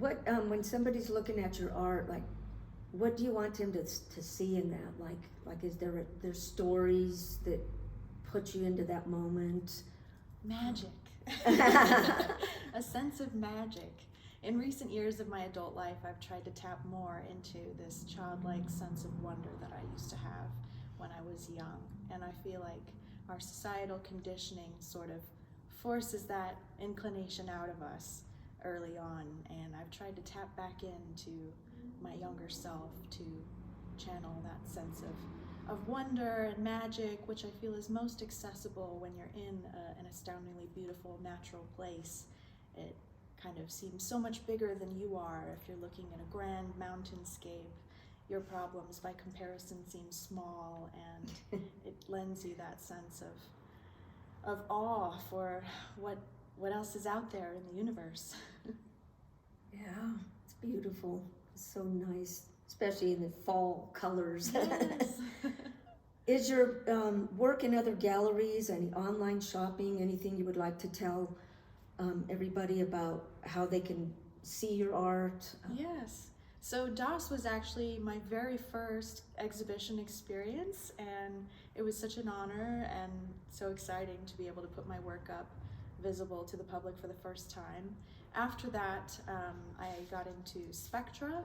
What when somebody's looking at your art, like, what do you want them to see in that? Like, is there's stories that put you into that moment? Magic. A sense of magic. In recent years of my adult life, I've tried to tap more into this childlike sense of wonder that I used to have when I was young. And I feel like our societal conditioning sort of forces that inclination out of us early on. And I've tried to tap back into my younger self to channel that sense of wonder and magic, which I feel is most accessible when you're in an astoundingly beautiful natural place. It kind of seems so much bigger than you are. If you're looking at a grand mountainscape, your problems by comparison seem small, and it lends you that sense of awe for what else is out there in the universe. Yeah, it's beautiful. It's so nice, especially in the fall colors. Yes. Is your work in other galleries, any online shopping, anything you would like to tell everybody about how they can see your art? Yes. So DOS was actually my very first exhibition experience, and it was such an honor and so exciting to be able to put my work up visible to the public for the first time. After that, I got into Spectra,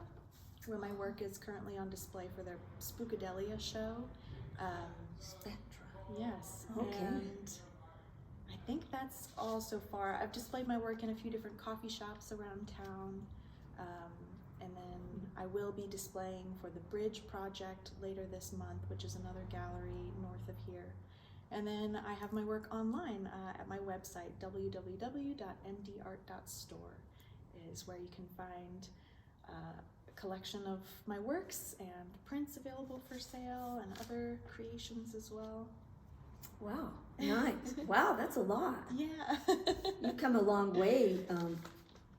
where my work is currently on display for their Spookadelia show. Spectra. Yes. Okay. And I think that's all so far. I've displayed my work in a few different coffee shops around town. And then I will be displaying for the Bridge Project later this month, which is another gallery north of here. And then I have my work online at my website, www.mdart.store, is where you can find a collection of my works and prints available for sale and other creations as well. Wow, nice. Wow, that's a lot. Yeah. You've come a long way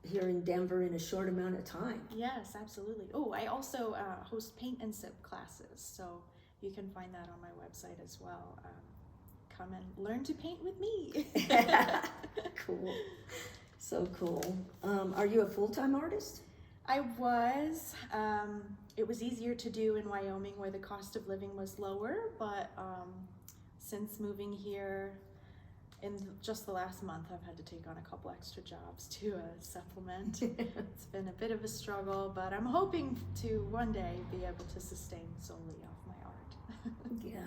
here in Denver in a short amount of time. Yes, absolutely. Oh, I also host paint and sip classes, so you can find that on my website as well. Come and learn to paint with me. Cool. So cool. Are you a full-time artist? I was. It was easier to do in Wyoming where the cost of living was lower, but since moving here in just the last month, I've had to take on a couple extra jobs to supplement. It's been a bit of a struggle, but I'm hoping to one day be able to sustain solely off my art. Yeah.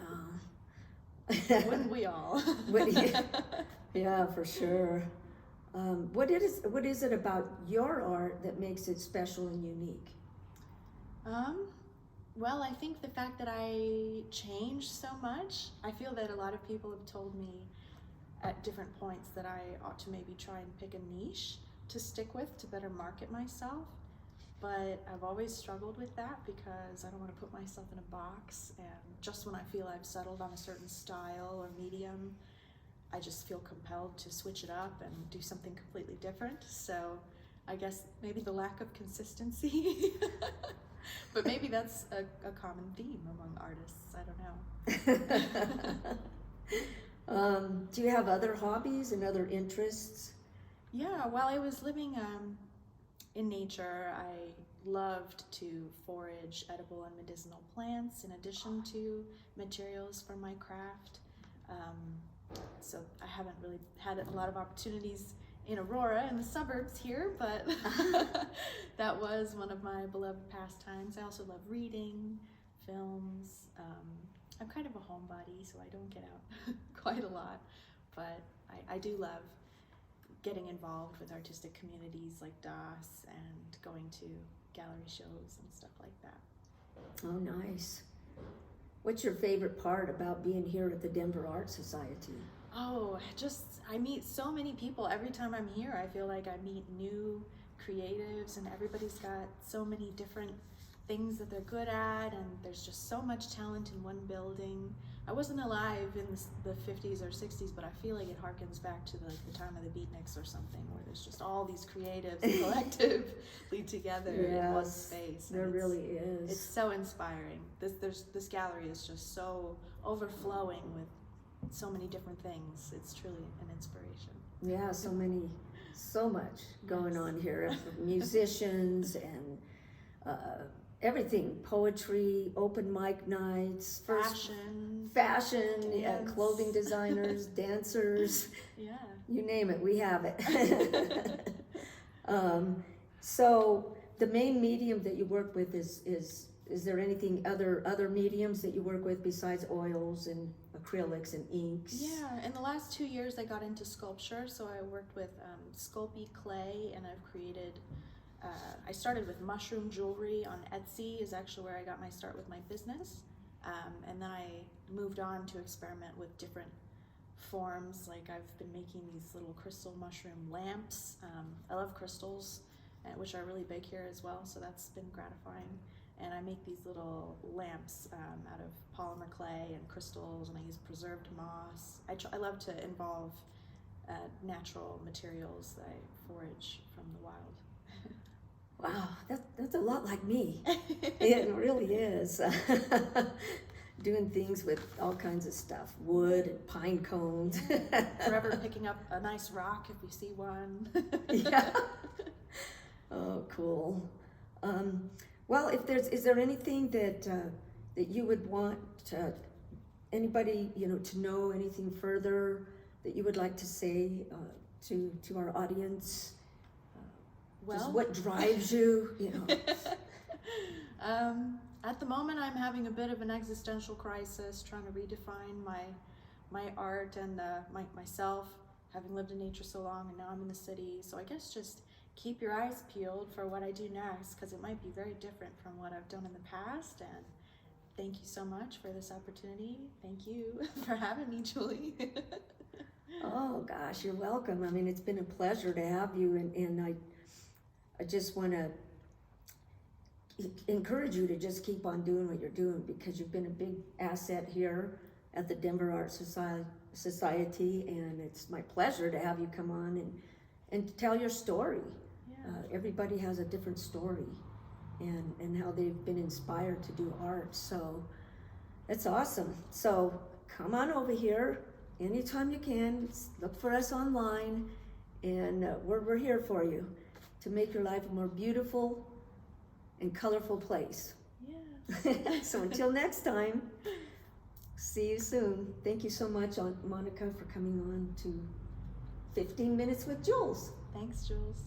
Wouldn't we all? Yeah, for sure. What is it about your art that makes it special and unique? Well, I think the fact that I changed so much. I feel that a lot of people have told me at different points that I ought to maybe try and pick a niche to stick with to better market myself. But I've always struggled with that because I don't want to put myself in a box, and just when I feel I've settled on a certain style or medium, I just feel compelled to switch it up and do something completely different. So I guess maybe the lack of consistency, but maybe that's a common theme among artists. I don't know. Do you have other hobbies and other interests? Yeah, while I was living in nature, I loved to forage edible and medicinal plants in addition to materials for my craft. So I haven't really had a lot of opportunities in Aurora, in the suburbs here, but that was one of my beloved pastimes. I also love reading, films. I'm kind of a homebody, so I don't get out quite a lot, but I do love getting involved with artistic communities like DOS and going to gallery shows and stuff like that. Oh, nice. What's your favorite part about being here at the Denver Art Society? Oh, I meet so many people. Every time I'm here, I feel like I meet new creatives, and everybody's got so many different things that they're good at, and there's just so much talent in one building. I wasn't alive in the 50s or 60s, but I feel like it harkens back to the time of the beatniks or something, where there's just all these creatives collectively together in one space. There really is. It's so inspiring. This gallery is just so overflowing with so many different things. It's truly an inspiration. Yeah, so many So much going Yes. on here. Musicians and everything, poetry, open mic nights, fashion, dance. clothing designers, dancers, Yeah. you name it, we have it. So the main medium that you work with is there anything other mediums that you work with besides oils and acrylics and inks? Yeah, in the last 2 years I got into sculpture, so I worked with Sculpey clay, and I've created, I started with mushroom jewelry on Etsy, is actually where I got my start with my business, and then I moved on to experiment with different forms, like I've been making these little crystal mushroom lamps. I love crystals, which are really big here as well, so that's been gratifying. And I make these little lamps out of polymer clay and crystals, and I use preserved moss. I love to involve natural materials that I forage from the wild. Wow, that's a lot like me. It really is. Doing things with all kinds of stuff, wood and pine cones. Forever picking up a nice rock if you see one. Yeah. Oh, cool. Well, is there anything that you would want anybody to know anything further that you would like to say to our audience? Just what drives you? At the moment, I'm having a bit of an existential crisis, trying to redefine my art and myself, having lived in nature so long, and now I'm in the city. So I guess just keep your eyes peeled for what I do next, because it might be very different from what I've done in the past. And thank you so much for this opportunity. Thank you for having me, Julie. Oh gosh, you're welcome. I mean, it's been a pleasure to have you, and I just want to encourage you to just keep on doing what you're doing, because you've been a big asset here at the Denver Art Society, and it's my pleasure to have you come on and tell your story. Yeah. Everybody has a different story, and how they've been inspired to do art, so that's awesome. So come on over here anytime you can. Look for us online, and we're here for you to make your life a more beautiful and colorful place. Yeah. So until next time, see you soon. Thank you so much, Monica, for coming on to 15 Minutes with Jules. Thanks, Jules.